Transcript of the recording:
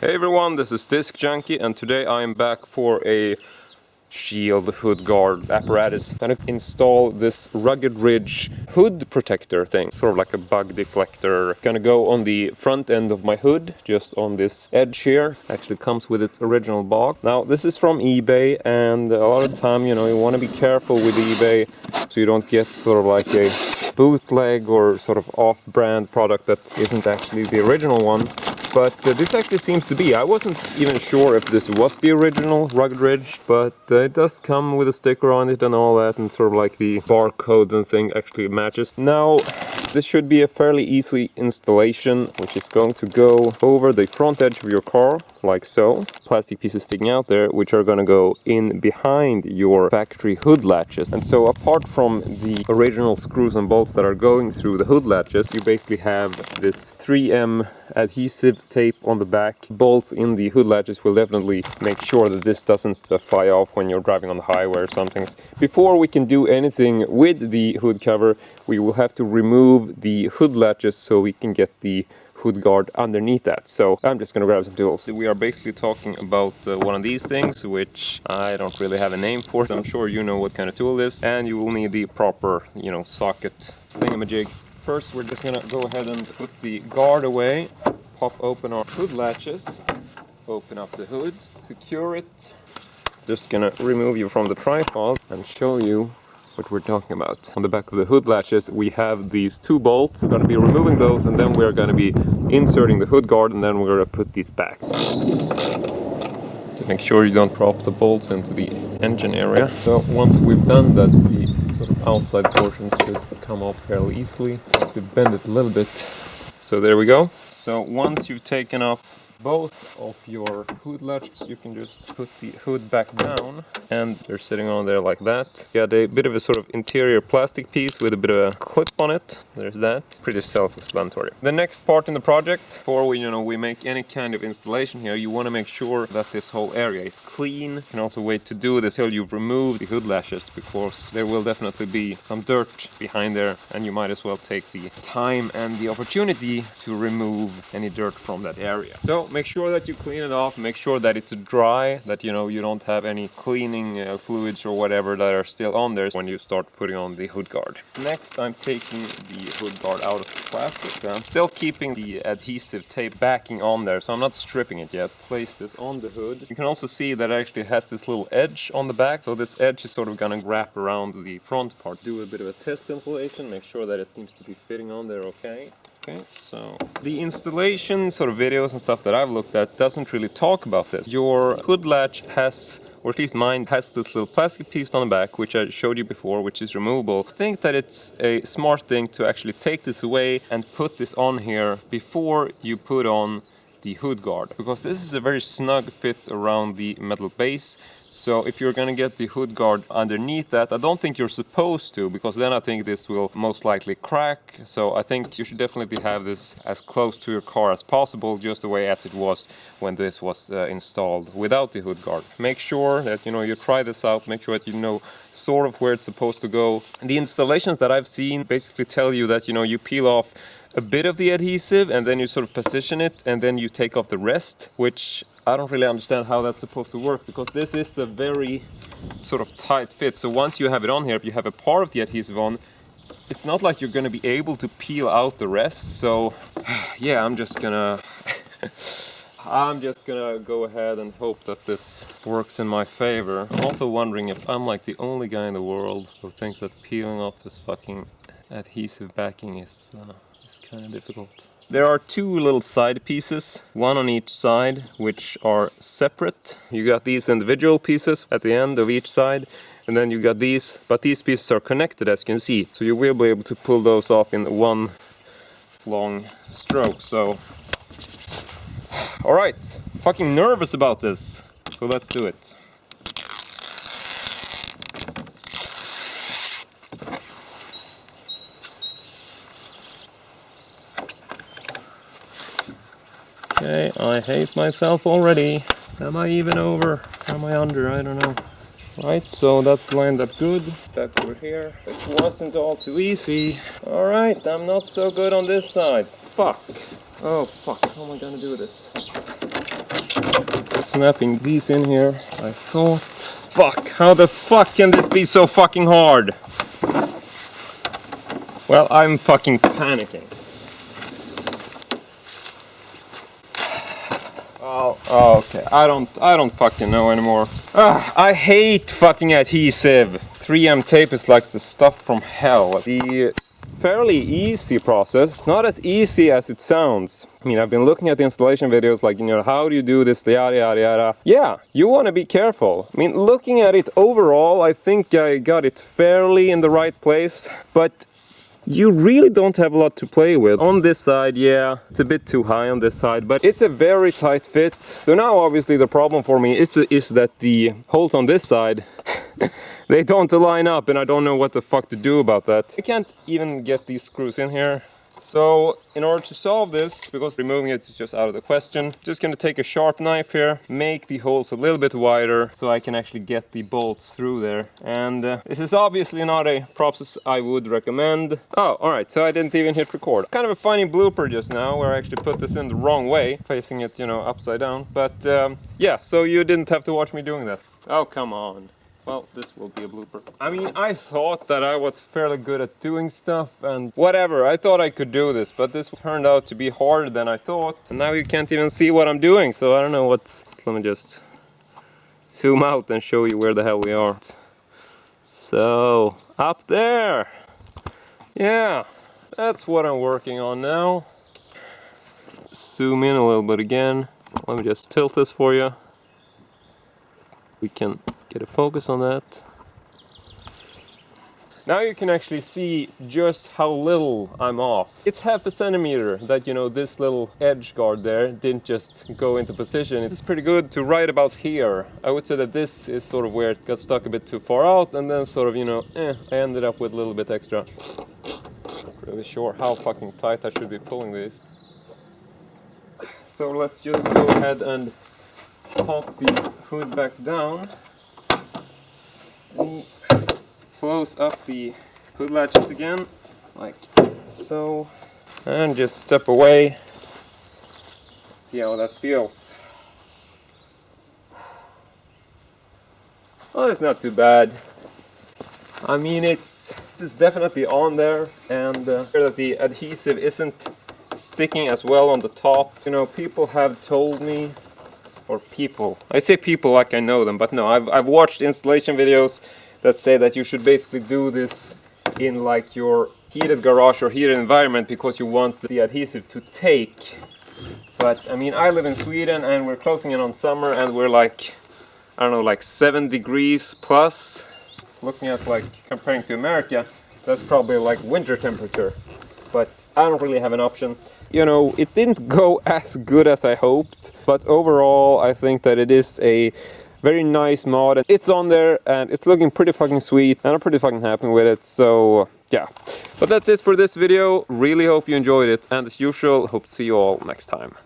Hey everyone, this is Disc Junkie, and today I am back for a shield hood guard apparatus. I'm gonna install this rugged ridge hood protector thing, sort of like a bug deflector. Gonna go on the front end of my hood, just on this edge here. Actually comes with its original box. Now this is from eBay, and a lot of the time, you want to be careful with eBay so you don't get sort of like a bootleg or sort of off-brand product that isn't actually the original one. But this actually seems to be. I wasn't even sure if this was the original Rugged Ridge, but it does come with a sticker on it and all that, and sort of like the barcode and thing actually matches. Now, this should be a fairly easy installation, which is going to go over the front edge of your car, like so. Plastic pieces sticking out there, which are going to go in behind your factory hood latches. And so apart from the original screws and bolts that are going through the hood latches, you basically have this 3M adhesive tape on the back. Bolts in the hood latches will definitely make sure that this doesn't fly off when you're driving on the highway or something. Before we can do anything with the hood cover, we will have to remove the hood latches so we can get the hood guard underneath that. So I'm just gonna grab some tools. We are basically talking about one of these things, which I don't really have a name for, so I'm sure you know what kind of tool it is, and you will need the proper, socket thingamajig. First, we're just gonna go ahead and put the guard away, pop open our hood latches, open up the hood, secure it. Just gonna remove you from the tripod and show you what we're talking about. On the back of the hood latches, we have these two bolts. We're gonna be removing those, and then we're gonna be inserting the hood guard, and then we're gonna put these back. To make sure you don't drop the bolts into the engine area. So once we've done that, the sort of outside portion should come off fairly easily. To bend it a little bit. So there we go. So once you've taken off both of your hood latches, you can just put the hood back down, and they're sitting on there like that. Got a bit of a sort of interior plastic piece with a bit of a clip on it. There's that. Pretty self-explanatory. The next part in the project, before we make any kind of installation here, you want to make sure that this whole area is clean. You can also wait to do this till you've removed the hood latches, because there will definitely be some dirt behind there, and you might as well take the time and the opportunity to remove any dirt from that area. So make sure that you clean it off, make sure that it's dry, that you don't have any cleaning fluids or whatever that are still on there when you start putting on the hood guard. Next, I'm taking the hood guard out of the plastic. I'm still keeping the adhesive tape backing on there, so I'm not stripping it yet. Place this on the hood. You can also see that it actually has this little edge on the back, so this edge is sort of gonna wrap around the front part. Do a bit of a test installation, make sure that it seems to be fitting on there okay. Okay, so the installation sort of videos and stuff that I've looked at doesn't really talk about this. Your hood latch has, or at least mine, has this little plastic piece on the back, which I showed you before, which is removable. I think that it's a smart thing to actually take this away and put this on here before you put on the hood guard, because this is a very snug fit around the metal base. So if you're gonna get the hood guard underneath that, I don't think you're supposed to, because then I think this will most likely crack. So I think you should definitely have this as close to your car as possible, just the way as it was when this was installed without the hood guard. Make sure that you try this out, make sure that you know sort of where it's supposed to go. And the installations that I've seen basically tell you that you peel off a bit of the adhesive and then you sort of position it, and then you take off the rest, which I don't really understand how that's supposed to work, because this is a very sort of tight fit. So once you have it on here, if you have a part of the adhesive on, it's not like you're going to be able to peel out the rest. So yeah, I'm just gonna go ahead and hope that this works in my favor. I'm also wondering if I'm like the only guy in the world who thinks that peeling off this fucking adhesive backing is kind of difficult. There are two little side pieces, one on each side, which are separate. You got these individual pieces at the end of each side, and then you got these, but these pieces are connected, as you can see. So you will be able to pull those off in one long stroke. So, all right, fucking nervous about this. So let's do it. Okay, I hate myself already. Am I even over? Am I under? I don't know. Right, so that's lined up good. Back over here. It wasn't all too easy. Alright, I'm not so good on this side. Fuck. Oh fuck, how am I gonna do this? snapping these in here. I thought, fuck, how the fuck can this be so fucking hard? Well, I'm fucking panicking. Oh, okay. I don't fucking know anymore. I hate fucking adhesive. 3M tape is like the stuff from hell. The fairly easy process, not as easy as it sounds. I mean, I've been looking at the installation videos, like, you know, how do you do this, yada yada yada. Yeah, you want to be careful. I mean, looking at it overall, I think I got it fairly in the right place, but you really don't have a lot to play with. On this side, yeah, it's a bit too high on this side, but it's a very tight fit. So now obviously the problem for me is that the holes on this side, they don't line up, and I don't know what the fuck to do about that. I can't even get these screws in here. So in order to solve this, because removing it is just out of the question, just gonna take a sharp knife here, make the holes a little bit wider so I can actually get the bolts through there. And this is obviously not a process I would recommend. Oh, alright, so I didn't even hit record. Kind of a funny blooper just now where I actually put this in the wrong way, facing it, you know, upside down. But yeah, so you didn't have to watch me doing that. Oh, come on. Well, this will be a blooper. I mean, I thought that I was fairly good at doing stuff and whatever. I thought I could do this, but this turned out to be harder than I thought. And now you can't even see what I'm doing, so I don't know what's... Let me just zoom out and show you where the hell we are. So, up there! Yeah, that's what I'm working on now. Zoom in a little bit again. Let me just tilt this for you. We can get a focus on that. Now you can actually see just how little I'm off. It's 0.5 centimeter that, you know, this little edge guard there didn't just go into position. It's pretty good to right about here. I would say that this is sort of where it got stuck a bit too far out, and then sort of, you know, I ended up with a little bit extra. Not really sure how fucking tight I should be pulling these. So let's just go ahead and pop the hood back down. See, close up the hood latches again, like so, and just step away. See how that feels. Well, it's not too bad. I mean, it's definitely on there, and that the adhesive isn't sticking as well on the top. You know, people have told me, or people, I say people like I know them, but no, I've watched installation videos that say that you should basically do this in like your heated garage or heated environment because you want the adhesive to take. But I mean, I live in Sweden and we're closing in on summer and we're like, I don't know, like 7 degrees plus. Looking at, like, comparing to America, that's probably like winter temperature. But I don't really have an option. You know, it didn't go as good as I hoped, but overall I think that it is a very nice mod. It's on there and it's looking pretty fucking sweet, and I'm pretty fucking happy with it, so yeah. But that's it for this video. Really hope you enjoyed it, and as usual, hope to see you all next time.